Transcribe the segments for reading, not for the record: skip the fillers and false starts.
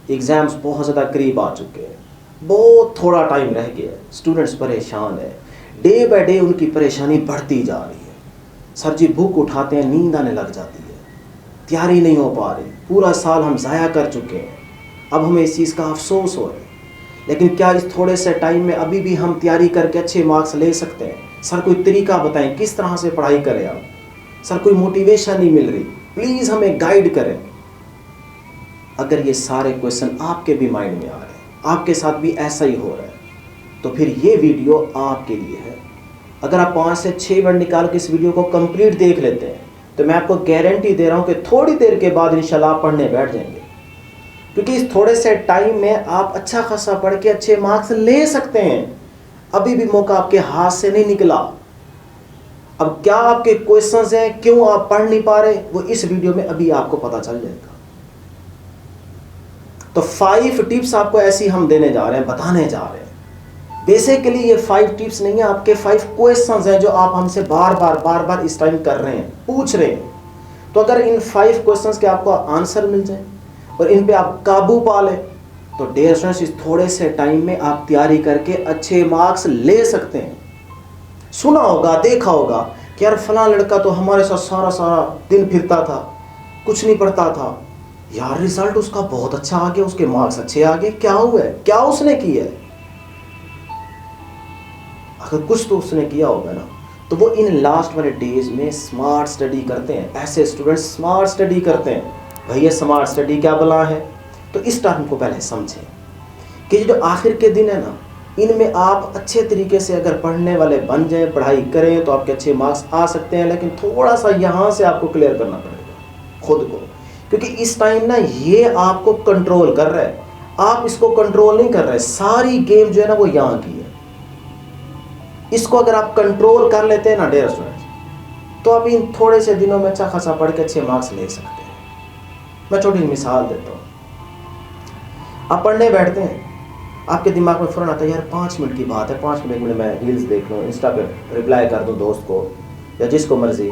Exams बहुत ज़्यादा करीब आ चुके हैं, बहुत थोड़ा टाइम रह गया है, स्टूडेंट्स परेशान है, डे बाय डे उनकी परेशानी बढ़ती जा रही है। सर जी बुक उठाते हैं, नींद आने लग जाती है, तैयारी नहीं हो पा रही, पूरा साल हम ज़ाया कर चुके हैं, अब हमें इस चीज़ का अफसोस हो रहा है। लेकिन क्या इस थोड़े से टाइम में अभी भी हम तैयारी करके अच्छे मार्क्स ले सकते हैं? सर कोई तरीका बताएं, किस तरह से पढ़ाई करें आप? सर कोई मोटिवेशन नहीं मिल रही, प्लीज़ हमें गाइड करें। अगर ये सारे क्वेश्चन आपके भी माइंड में आ रहे हैं, आपके साथ भी ऐसा ही हो रहा है, तो फिर ये वीडियो आपके लिए है। अगर आप 5 से 6 मिनट निकाल के इस वीडियो को कंप्लीट देख लेते हैं, तो मैं आपको गारंटी दे रहा हूँ कि थोड़ी देर के बाद इंशाल्लाह आप पढ़ने बैठ जाएंगे, क्योंकि इस थोड़े से टाइम में आप अच्छा खासा पढ़ के अच्छे मार्क्स ले सकते हैं। अभी भी मौका आपके हाथ से नहीं निकला। अब क्या आपके क्वेश्चंस हैं, क्यों आप पढ़ नहीं पा रहे, वो इस वीडियो में अभी आपको पता चल जाएगा। तो 5 टिप्स आपको ऐसी हम देने जा रहे हैं, बताने जा रहे हैं। बेसिकली ये 5 टिप्स नहीं है, आपके 5 क्वेश्चंस हैं जो आप हमसे बार बार इस टाइम कर रहे हैं, पूछ रहे हैं। तो अगर इन 5 क्वेश्चंस के आपको आंसर मिल जाए और इन पे आप काबू पा लें, तो डियर स्टूडेंट्स इस थोड़े से टाइम में आप तैयारी करके अच्छे मार्क्स ले सकते हैं। सुना होगा, देखा होगा कि यार फलां लड़का तो हमारे साथ सारा दिन फिरता था, कुछ नहीं पढ़ता था, यार रिजल्ट उसका बहुत अच्छा आ गया, उसके मार्क्स अच्छे आ गए, क्या हुआ है, क्या उसने किया है? अगर कुछ तो उसने किया होगा ना, तो वो इन लास्ट वाले डेज में स्मार्ट स्टडी करते हैं। ऐसे स्टूडेंट्स स्मार्ट स्टडी करते हैं। भैया स्मार्ट स्टडी क्या बला है? तो इस टर्म को पहले समझें कि जो आखिर के दिन है ना, इनमें आप अच्छे तरीके से अगर पढ़ने वाले बन जाएं, पढ़ाई करें, तो आपके अच्छे मार्क्स आ सकते हैं। लेकिन थोड़ा सा यहाँ से आपको क्लियर करना पड़ेगा खुद को, क्योंकि इस टाइम ना ये आपको कंट्रोल कर रहा है, आप इसको कंट्रोल नहीं कर रहे। सारी गेम जो है ना वो यहाँ की है। इसको अगर आप कंट्रोल कर लेते हैं ना डियर स्टूडेंट्स, तो आप इन थोड़े से दिनों में अच्छा खासा पढ़ के अच्छे मार्क्स ले सकते हैं। मैं छोटी मिसाल देता हूँ। आप पढ़ने बैठते हैं, आपके दिमाग में फ़ौरन आता है यार 5 मिनट की बात है, 5 मिनट में मैं रील्स देख लूँ, इंस्टा पे रिप्लाई कर दूँ दोस्त को या जिसको मर्जी,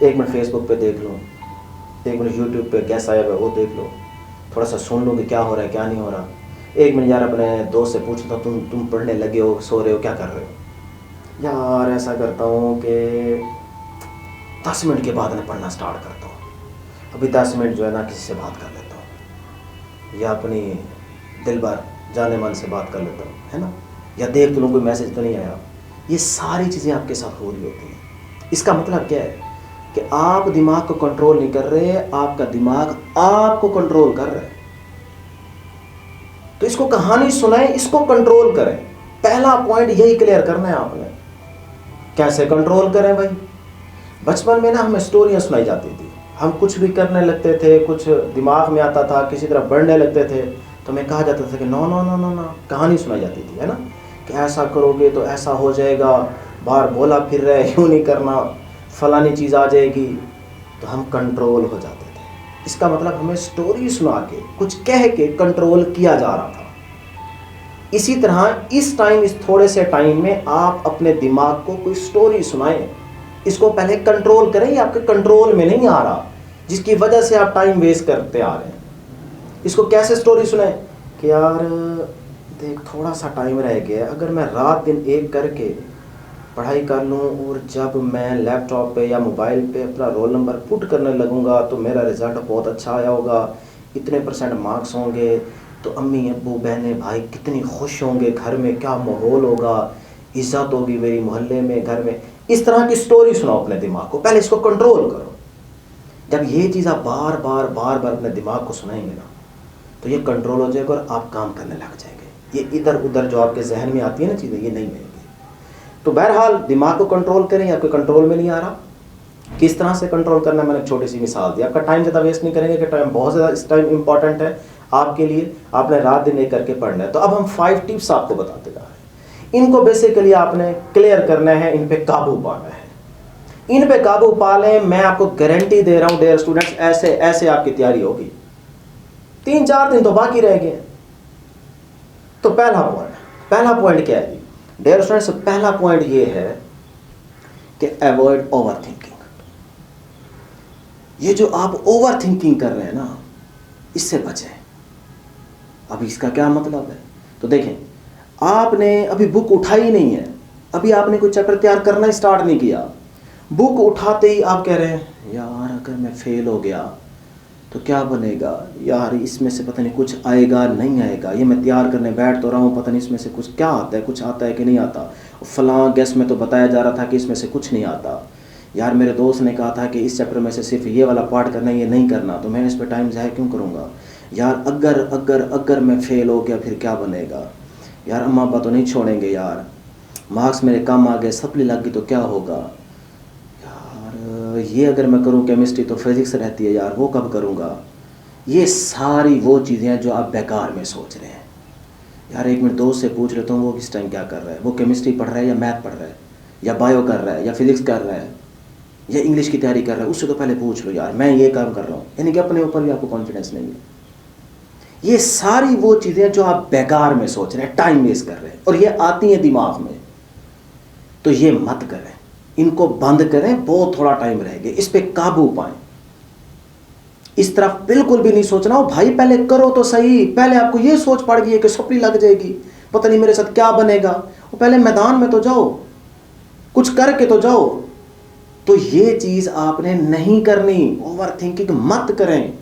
1 मिनट फेसबुक पे देख लूँ, 1 मिनट यूट्यूब पे कैसा आया वो देख लो, थोड़ा सा सुन लो कि क्या हो रहा है क्या नहीं हो रहा। 1 मिनट यार अपने दोस्त से पूछता तुम पढ़ने लगे हो, सो रहे हो, क्या कर रहे हो? यार ऐसा करता हूँ कि 10 मिनट के बाद मैं पढ़ना स्टार्ट करता हूँ, अभी 10 मिनट जो है ना किसी से बात कर लेता हूँ, या अपनी दिल भर जाने मन से बात कर लेता हूँ, है ना, या देख तो लो कोई मैसेज तो नहीं आया। ये सारी चीज़ें आपके साथ हो रही होती हैं। इसका मतलब क्या है कि आप दिमाग को कंट्रोल नहीं कर रहे, आपका दिमाग आपको कंट्रोल कर रहा है। तो इसको कहानी सुनाएं, इसको कंट्रोल करें। पहला पॉइंट यही क्लियर करना है आपने। कैसे कंट्रोल करें भाई? बचपन में ना हमें स्टोरियां सुनाई जाती थी, हम कुछ भी करने लगते थे, कुछ दिमाग में आता था, किसी तरह बढ़ने लगते थे, तो हमें कहा जाता था कि no no no no no, कहानी सुनाई जाती थी, है ना, कि ऐसा करोगे तो ऐसा हो जाएगा, बाहर बोला फिर रहे, यूँ नहीं करना, फलानी चीज़ आ जाएगी, तो हम कंट्रोल हो जाते थे। इसका मतलब हमें स्टोरी सुना के, कुछ कह के कंट्रोल किया जा रहा था। इसी तरह इस टाइम, इस थोड़े से टाइम में आप अपने दिमाग को कोई स्टोरी सुनाएं, इसको पहले कंट्रोल करें। ये आपके कंट्रोल में नहीं आ रहा, जिसकी वजह से आप टाइम वेस्ट करते आ रहे हैं। इसको कैसे स्टोरी सुनाएं कि यार देख थोड़ा सा टाइम रह गया, अगर मैं रात दिन एक करके पढ़ाई कर लूँ और जब मैं लैपटॉप पे या मोबाइल पे अपना रोल नंबर पुट करने लगूंगा तो मेरा रिज़ल्ट बहुत अच्छा आया होगा, इतने % मार्क्स होंगे, तो अम्मी अब्बू बहनें भाई कितनी खुश होंगे, घर में क्या माहौल होगा, इज़्ज़त होगी मेरी मोहल्ले में, घर में। इस तरह की स्टोरी सुनाओ अपने दिमाग को, पहले इसको कंट्रोल करो। जब ये चीज़ आप बार बार अपने दिमाग को सुनाएंगे ना, तो ये कंट्रोल हो जाएगा और आप काम करने लग जाएंगे। ये इधर उधर जो आपके जहन में आती है ना चीज़ें, ये नहीं रहेंगी। तो बहरहाल दिमाग को कंट्रोल करें, आपके कंट्रोल में नहीं आ रहा, किस तरह से कंट्रोल करना है मैंने एक छोटी सी मिसाल दी। आपका टाइम ज़्यादा वेस्ट नहीं करेंगे कि टाइम बहुत ज़्यादा इस टाइम इंपॉर्टेंट है आपके लिए, आपने रात दिन एक करके पढ़ना है। तो अब हम 5 टिप्स आपको बताते जा रहे हैं। इनको बेसिकली आपने क्लियर करना है, इन पे काबू पाना है। इन पे काबू पा लें, मैं आपको गारंटी दे रहा हूँ डियर स्टूडेंट्स, ऐसे ऐसे आपकी तैयारी होगी। 3-4 दिन तो बाकी रह गए। तो पहला पॉइंट क्या है डियर स्टूडेंट्स? पहला पॉइंट ये है कि अवॉइड ओवर थिंकिंग। ये जो आप ओवर थिंकिंग कर रहे हैं ना, इससे बचें। अब इसका क्या मतलब है? तो देखें, आपने अभी बुक उठाई नहीं है, अभी आपने कोई चैप्टर तैयार करना ही स्टार्ट नहीं किया, बुक उठाते ही आप कह रहे हैं यार अगर मैं फेल हो गया तो क्या बनेगा, यार इसमें से पता नहीं कुछ आएगा नहीं आएगा, ये मैं तैयार करने बैठ तो रहा हूँ, पता नहीं इसमें से कुछ क्या आता है, कुछ आता है कि नहीं आता, फलां गेस्ट में तो बताया जा रहा था कि इसमें से कुछ नहीं आता, यार मेरे दोस्त ने कहा था कि इस चैप्टर में से सिर्फ ये वाला पार्ट करना है, ये नहीं करना, तो मैं इस पर टाइम ज़ाया क्यों करूँगा, यार अगर अगर अगर मैं फेल हो गया फिर क्या बनेगा, यार अम्मा अब्बा तो नहीं छोड़ेंगे, यार मार्क्स मेरे कम आ गए, सप्ली लग गई तो क्या होगा, ये अगर मैं करूँ केमिस्ट्री तो फिज़िक्स रहती है, यार वो कब करूँगा। ये सारी वो चीज़ें हैं जो आप बेकार में सोच रहे हैं। यार एक मिनट दोस्त से पूछ लेता हूँ वो किस टाइम क्या कर रहा है, वो केमिस्ट्री पढ़ रहा है या मैथ पढ़ रहा है या बायो कर रहा है या फिज़िक्स कर रहा है या इंग्लिश की तैयारी कर रहा है, उससे तो पहले पूछ लो यार मैं ये काम कर रहा हूँ, यानी कि अपने ऊपर भी आपको कॉन्फिडेंस नहीं है। ये सारी वो चीज़ें जो आप बेकार में सोच रहे हैं, टाइम वेस्ट कर रहे हैं, और ये आती हैं दिमाग में, तो ये मत करें, इनको बंद करें, बहुत थोड़ा टाइम रह गया, इस पे काबू पाएं। इस तरफ बिल्कुल भी नहीं सोचना हो भाई, पहले करो तो सही, पहले आपको ये सोच पड़ गई है कि सप्ली लग जाएगी, पता नहीं मेरे साथ क्या बनेगा, वो पहले मैदान में तो जाओ, कुछ करके तो जाओ। तो ये चीज आपने नहीं करनी, ओवर थिंकिंग मत करें,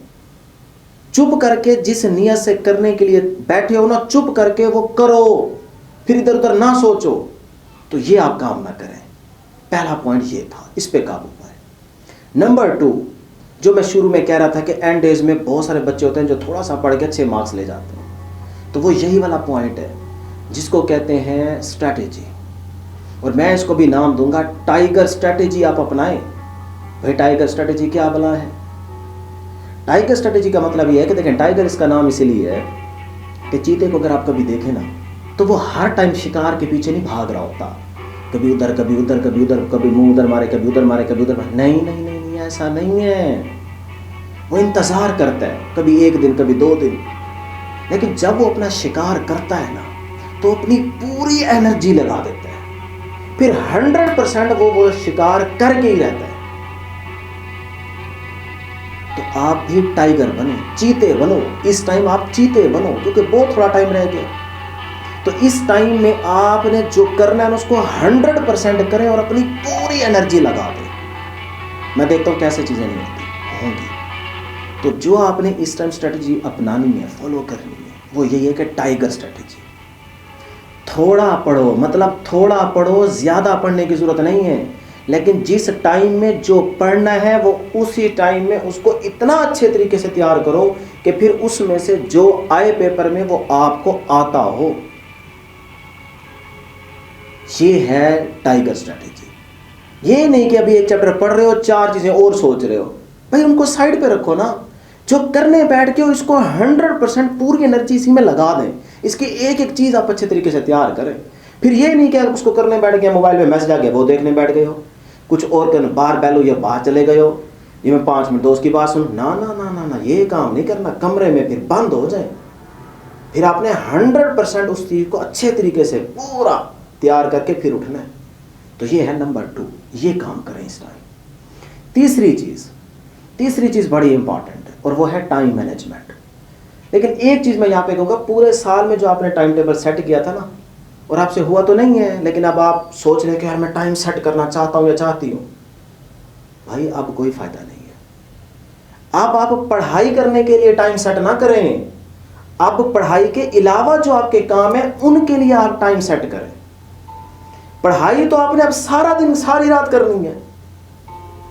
चुप करके जिस नियत से करने के लिए बैठे हो ना, चुप करके वो करो, फिर इधर उधर ना सोचो, तो ये आप काम ना करें। पहला पॉइंट ये था, इस पे काबू पाए। नंबर 2, जो मैं शुरू में कह रहा था कि एंड डेज में बहुत सारे बच्चे होते हैं जो थोड़ा सा पढ़ के अच्छे मार्क्स ले जाते हैं, तो वो यही वाला पॉइंट है जिसको कहते हैं स्ट्रैटेजी, और मैं इसको भी नाम दूंगा टाइगर स्ट्रैटेजी। आप अपनाएं भाई। टाइगर स्ट्रैटेजी क्या भला है? टाइगर स्ट्रैटेजी का मतलब ये है कि देखें, टाइगर इसका नाम इसीलिए है कि चीते को अगर आप कभी देखें ना, तो वो हर टाइम शिकार के पीछे नहीं भाग रहा होता, कभी उधर कभी उधर कभी उधर, कभी मुंह उधर मारे कभी उधर मारे कभी उधर मारे, नहीं नहीं नहीं नहीं, ऐसा नहीं है। वो इंतजार करता है, कभी 1 दिन कभी 2 दिन, लेकिन जब वो अपना शिकार करता है ना, तो अपनी पूरी एनर्जी लगा देता है, फिर 100% वो शिकार करके ही रहता है। तो आप भी टाइगर बनो, चीते बनो, इस टाइम आप चीते बनो, क्योंकि बहुत थोड़ा टाइम रह गया। तो इस टाइम में आपने जो करना है उसको 100% करें और अपनी पूरी एनर्जी लगा दें। मैं देखता हूँ कैसे चीज़ें नहीं होंगी। तो जो आपने इस टाइम स्ट्रेटजी अपनानी है, फॉलो करनी है, वो यही है कि टाइगर स्ट्रेटजी। थोड़ा पढ़ो, मतलब थोड़ा पढ़ो, ज़्यादा पढ़ने की ज़रूरत नहीं है, लेकिन जिस टाइम में जो पढ़ना है वो उसी टाइम में उसको इतना अच्छे तरीके से तैयार करो कि फिर उसमें से जो आए पेपर में वो आपको आता हो। ये है टाइगर स्ट्रैटेजी। ये नहीं कि अभी एक चैप्टर पढ़ रहे हो, 4 चीजें और सोच रहे हो, भाई उनको साइड पे रखो ना। जो करने बैठ के हो इसको 100% पूरी एनर्जी इसी में लगा दें, इसकी एक एक चीज आप अच्छे तरीके से तैयार करें। फिर ये नहीं कि उसको करने बैठ गए, मोबाइल में मैसेज आ गया वो देखने बैठ गए हो, कुछ और करने बाहर बैलो या बाहर चले गए हो, ये मैं 5 मिनट दोस्त की बात सुन, ना ना ना ना ना, ये काम नहीं करना। कमरे में फिर बंद हो जाए, फिर आपने 100% उस चीज को अच्छे तरीके से पूरा तैयार करके फिर उठना है। तो ये है नंबर 2, ये काम करें इस टाइम। तीसरी चीज बड़ी इंपॉर्टेंट है और वो है टाइम मैनेजमेंट। लेकिन एक चीज मैं यहाँ पे कहूँगा, पूरे साल में जो आपने टाइम टेबल सेट किया था ना, और आपसे हुआ तो नहीं है, लेकिन अब आप सोच रहे हैं कि यार मैं टाइम सेट करना चाहता हूँ या चाहती हूँ, भाई अब कोई फायदा नहीं है। अब आप पढ़ाई करने के लिए टाइम सेट ना करें, अब पढ़ाई के अलावा जो आपके काम है उनके लिए आप टाइम सेट करें। पढ़ाई तो आपने अब सारा दिन सारी रात करनी है,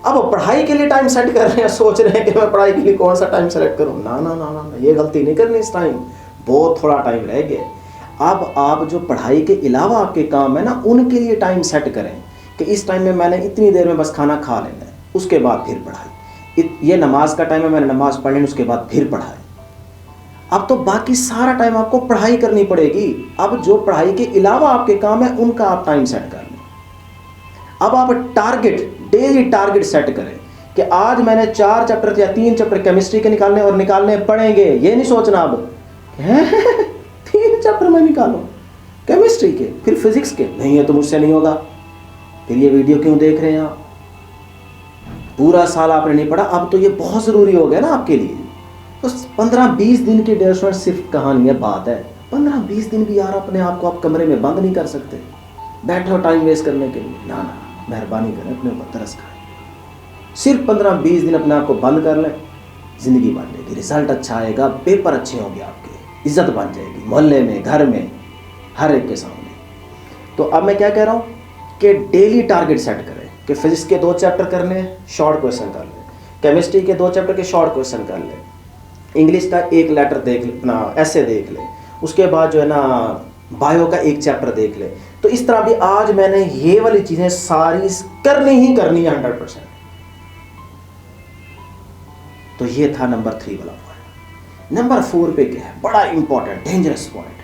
अब पढ़ाई के लिए टाइम सेट कर रहे हैं, सोच रहे हैं कि मैं पढ़ाई के लिए कौन सा टाइम सेलेक्ट करूं। ना ना ना ना, ये गलती नहीं करनी। इस टाइम बहुत थोड़ा टाइम रह गया। अब आप जो पढ़ाई के अलावा आपके काम है ना, उनके लिए टाइम सेट करें कि इस टाइम में मैंने इतनी देर में बस खाना खा लेना है, उसके बाद फिर पढ़ाई। ये नमाज का टाइम है, मैंने नमाज पढ़ लेनी, उसके बाद फिर पढ़ाई। अब तो बाकी सारा टाइम आपको पढ़ाई करनी पड़ेगी। अब जो पढ़ाई के अलावा आपके काम है उनका आप टाइम सेट कर लें। अब आप डेली टारगेट सेट करें कि आज मैंने 4 चैप्टर या 3 चैप्टर केमिस्ट्री के निकालने पड़ेंगे। ये नहीं सोचना अब 3 चैप्टर मैं निकालूं केमिस्ट्री के, फिर फिजिक्स के, नहीं है तो मुझसे नहीं होगा, फिर ये वीडियो क्यों देख रहे हैं आप। पूरा साल आपने नहीं पढ़ा, अब तो ये बहुत ज़रूरी हो गया ना आपके लिए। तो 15-20 दिन की डियर स्टूडेंट सिर्फ कहानी है, बात है। 15-20 दिन भी यार अपने आप को आप कमरे में बंद नहीं कर सकते, बैठे हो टाइम वेस्ट करने के लिए। ना ना, मेहरबानी करें, अपने ऊपर तरस खाएं। सिर्फ 15-20 दिन अपने आप को बंद कर लें, ज़िंदगी बन जाएगी, रिजल्ट अच्छा आएगा, पेपर अच्छे होंगे आपके, इज्जत बन जाएगी मोहल्ले में, घर में, हर एक के सामने। तो अब मैं क्या कह रहा हूँ कि डेली टारगेट सेट करें कि फिजिक्स के 2 चैप्टर करने हैं, शॉर्ट क्वेश्चन कर लें, केमिस्ट्री के 2 चैप्टर के शॉर्ट क्वेश्चन कर लें, इंग्लिश का 1 लेटर देख ले, अपना ऐसे देख लें, उसके बाद जो है ना बायो का 1 चैप्टर देख लें। तो इस तरह भी आज मैंने ये वाली चीज़ें सारी करनी ही करनी है 100%। तो ये था नंबर 3 वाला पॉइंट। नंबर 4 पे क्या है, बड़ा इंपॉर्टेंट डेंजरस पॉइंट,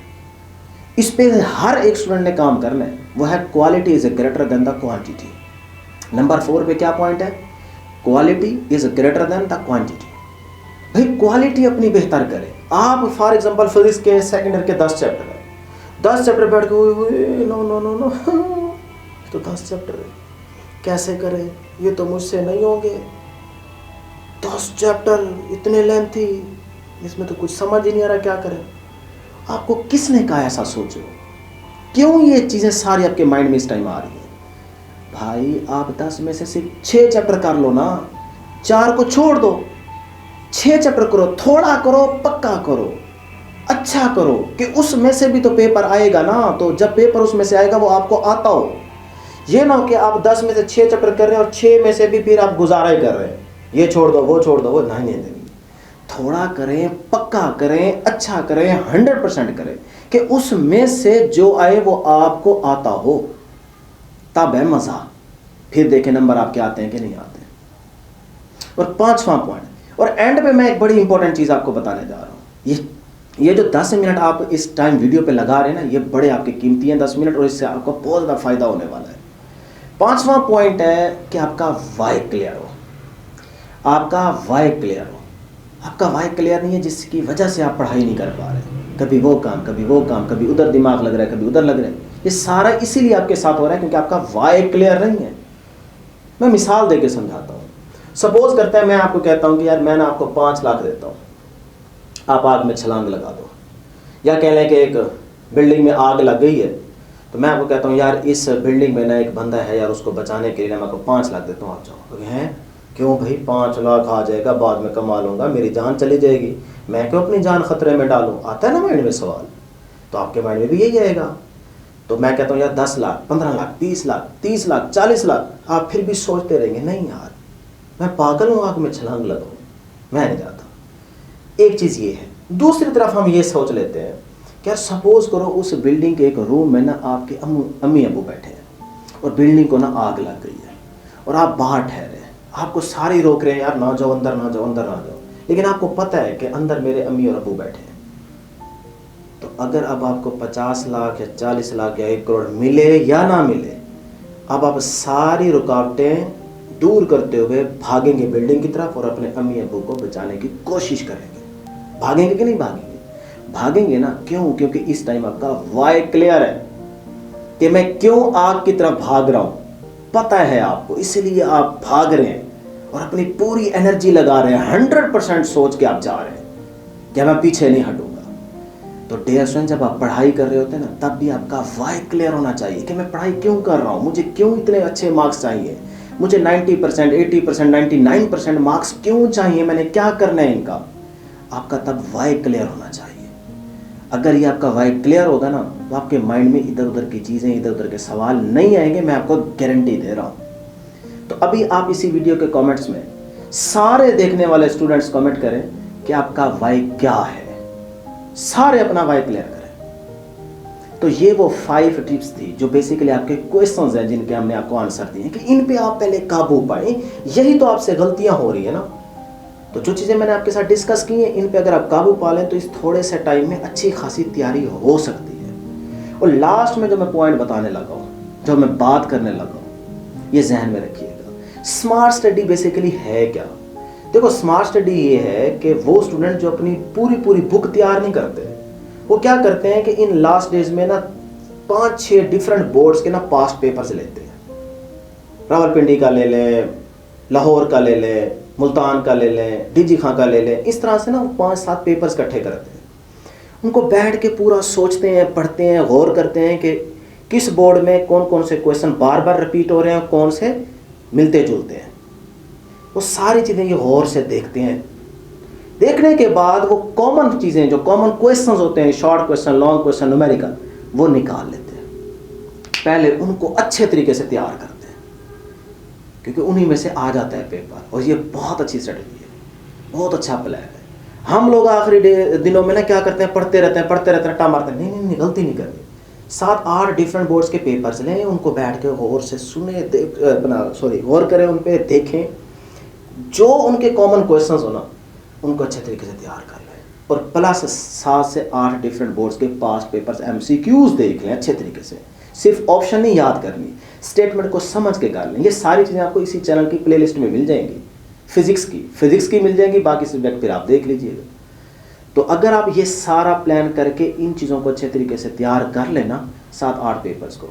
इस पे हर एक स्टूडेंट ने काम करना है, वो है quality is greater than the quantity. Number 4 पे क्या पॉइंट है, quality is greater than the quantity. भाई क्वालिटी अपनी बेहतर करें। आप फॉर एग्जांपल फिजिक्स के सेकंड ईयर के 10 चैप्टर है, 10 चैप्टर बैठ के नो नो नो नो तो 10 चैप्टर है, कैसे करें, ये तो मुझसे नहीं होंगे, 10 चैप्टर इतने लेंथी, इसमें तो कुछ समझ ही नहीं आ रहा क्या करें। आपको किसने कहा ऐसा सोचो, क्यों ये चीज़ें सारी आपके माइंड में इस टाइम आ रही है? भाई आप 10 में से सिर्फ 6 चैप्टर कर लो ना, 4 को छोड़ दो, 6 चैप्टर करो, थोड़ा करो, पक्का करो, अच्छा करो कि उसमें से भी तो पेपर आएगा ना। तो जब पेपर उसमें से आएगा वो आपको आता हो, ये ना हो कि आप 10 में से 6 चैप्टर कर रहे हैं और 6 में से भी फिर आप गुजारा ही कर रहे हैं, ये छोड़ दो वो छोड़ दो वो, नहीं। थोड़ा करें, पक्का करें, अच्छा करें, 100% करें कि उसमें से जो आए वो आपको आता हो, तब है मज़ा। फिर देखें नंबर आपके आते हैं कि नहीं आते। और 5वां पॉइंट, और एंड पे मैं एक बड़ी इंपॉर्टेंट चीज़ आपको बताने जा रहा हूँ। ये जो 10 मिनट आप इस टाइम वीडियो पे लगा रहे हैं ना, ये बड़े आपके कीमती हैं 10 मिनट, और इससे आपको बहुत ज़्यादा फायदा होने वाला है। 5वां पॉइंट है कि आपका वाई क्लियर हो, आपका वाई क्लियर हो। आपका वाई क्लियर नहीं है जिसकी वजह से आप पढ़ाई नहीं कर पा रहे, कभी वो काम कभी वो काम, कभी उधर दिमाग लग रहा है कभी उधर लग रहा है, ये सारा इसीलिए आपके साथ हो रहा है क्योंकि आपका वाई क्लियर नहीं है। मैं मिसाल देके समझाता हूँ। सपोज करते हैं मैं आपको कहता हूँ कि यार मैं ना आपको 5 लाख देता हूँ, आप आग में छलांग लगा दो, या कह लें कि एक बिल्डिंग में आग लग गई है, तो मैं आपको कहता हूँ यार इस बिल्डिंग में ना एक बंदा है यार, उसको बचाने के लिए मैं आपको 5 लाख देता हूँ, आप जाओ। हैं क्यों भाई, 5 लाख आ जाएगा, बाद में कमा लूँगा, मेरी जान चली जाएगी, मैं क्यों अपनी जान खतरे में डालूँ? आता है ना माइंड में सवाल, तो आपके माइंड में भी यही आएगा। तो मैं कहता हूँ यार 10 लाख, 15 लाख, 20 लाख, 30 लाख, 40 लाख, आप फिर भी सोचते रहेंगे नहीं यार मैं पागल हूँ, आग में छलांग लगाऊँ, मैं नहीं जाता। एक चीज़ ये है। दूसरी तरफ हम ये सोच लेते हैं कि यार सपोज करो उस बिल्डिंग के एक रूम में ना आपके अम्मी अबू बैठे हैं और बिल्डिंग को ना आग लग गई है और आप बाहर ठहरे हैं, आपको सारे रोक रहे हैं यार ना जाओ अंदर, ना जाओ अंदर, ना जाओ, लेकिन आपको पता है कि अंदर मेरे अम्मी और अबू बैठे हैं। तो अगर अब आपको 50 लाख या 40 लाख या 1 करोड़ मिले या ना मिले, अब आप सारी रुकावटें दूर करते हुए भागेंगे बिल्डिंग की तरफ और अपने अम्मी अबू को बचाने की कोशिश करेंगे। भागेंगे कि नहीं भागेंगे? भागेंगे ना। क्यों? क्योंकि इस टाइम आपका वाई क्लियर है कि मैं क्यों आग की तरफ भाग रहा हूं, पता है आपको, इसलिए आप भाग रहे हैं और अपनी पूरी एनर्जी लगा रहे हैं, 100% सोच के आप जा रहे हैं कि मैं पीछे नहीं हटूंगा। तो डियर स्टूडेंट, जब आप पढ़ाई कर रहे होते हैं ना, तब भी आपका वाई क्लियर होना चाहिए कि मैं पढ़ाई क्यों कर रहा हूं, मुझे क्यों इतने अच्छे मार्क्स चाहिए, मुझे 90%, 80%, 99% मार्क्स क्यों चाहिए, मैंने क्या करना है इनका। आपका तब वाई क्लियर होना चाहिए। अगर ये आपका वाई क्लियर होगा ना, तो आपके माइंड में इधर उधर की चीज़ें, इधर उधर के सवाल नहीं आएंगे, मैं आपको गारंटी दे रहा हूँ। तो अभी आप इसी वीडियो के कमेंट्स में सारे देखने वाले स्टूडेंट्स कमेंट करें कि आपका वाई क्या है, सारे अपना वाई क्लियर करें। तो ये वो 5 टिप्स थी जो बेसिकली आपके क्वेश्चंस हैं जिनके हमने आपको आंसर दिए कि इन पे आप पहले काबू पाएं। यही तो आपसे गलतियां हो रही है ना। तो जो चीज़ें मैंने आपके साथ डिस्कस की हैं, इन पे अगर आप काबू पा लें तो इस थोड़े से टाइम में अच्छी खासी तैयारी हो सकती है। और लास्ट में जो मैं पॉइंट बताने लगा हूँ, जो मैं बात करने लगा हूँ, ये जहन में रखिएगा। स्मार्ट स्टडी बेसिकली है क्या? देखो, स्मार्ट स्टडी ये है कि वो स्टूडेंट जो अपनी पूरी बुक तैयार नहीं करते, वो क्या करते हैं कि इन लास्ट डेज में ना 5-6 डिफरेंट बोर्ड्स के ना पास्ट पेपर्स लेते हैं। रावलपिंडी का ले लें, लाहौर का ले लें, मुल्तान का ले लें, डीजी खां का ले लें, इस तरह से ना 5-7 पेपर्स इकट्ठे करते हैं। उनको बैठ के पूरा सोचते हैं, पढ़ते हैं, गौर करते हैं कि किस बोर्ड में कौन कौन से क्वेश्चन बार बार रिपीट हो रहे हैं, कौन से मिलते जुलते हैं। वो सारी चीज़ें ये गौर से देखते हैं। देखने के बाद वो कॉमन चीज़ें, जो कॉमन क्वेश्चंस होते हैं, short question, long question, numerical, वो निकाल लेते हैं। पहले उनको अच्छे तरीके से तैयार करते हैं, क्योंकि उन्हीं में से आ जाता है पेपर। और ये बहुत अच्छी स्ट्रेटजी है, बहुत अच्छा प्लान है। हम लोग आखिरी दिनों में ना क्या करते हैं, पढ़ते रहते हैं, रट्टा मारते हैं। नहीं, गलती नहीं करनी। 7-8 डिफरेंट बोर्ड्स के पेपर्स लें, उनको बैठ के गौर से सुने, गौर करें, उन पर देखें, जो उनके कॉमन क्वेश्चंस हो ना, उनको अच्छे तरीके से तैयार कर लें। और प्लस 7 से 8 डिफरेंट बोर्ड्स के पास पेपर्स MCQs देख लें अच्छे तरीके से। सिर्फ ऑप्शन नहीं याद करनी, स्टेटमेंट को समझ के कर लें। ये सारी चीज़ें आपको इसी चैनल की प्लेलिस्ट में मिल जाएंगी। फिजिक्स की मिल जाएंगी, बाकी सब्जेक्ट फिर आप देख लीजिएगा। तो अगर आप ये सारा प्लान करके इन चीज़ों को अच्छे तरीके से तैयार कर लेना 7-8 पेपर्स को,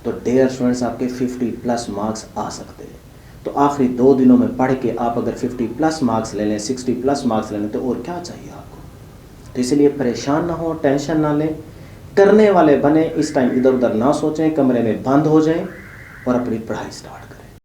तो डियर स्टूडेंट्स आपके 50+ मार्क्स आ सकते हैं। तो आखिरी 2 दिनों में पढ़ के आप अगर 50+ मार्क्स ले लें, 60+ मार्क्स ले लें, तो और क्या चाहिए आपको। तो इसलिए परेशान ना हो, टेंशन ना लें, करने वाले बने। इस टाइम इधर उधर ना सोचें, कमरे में बंद हो जाएं और अपनी पढ़ाई स्टार्ट करें।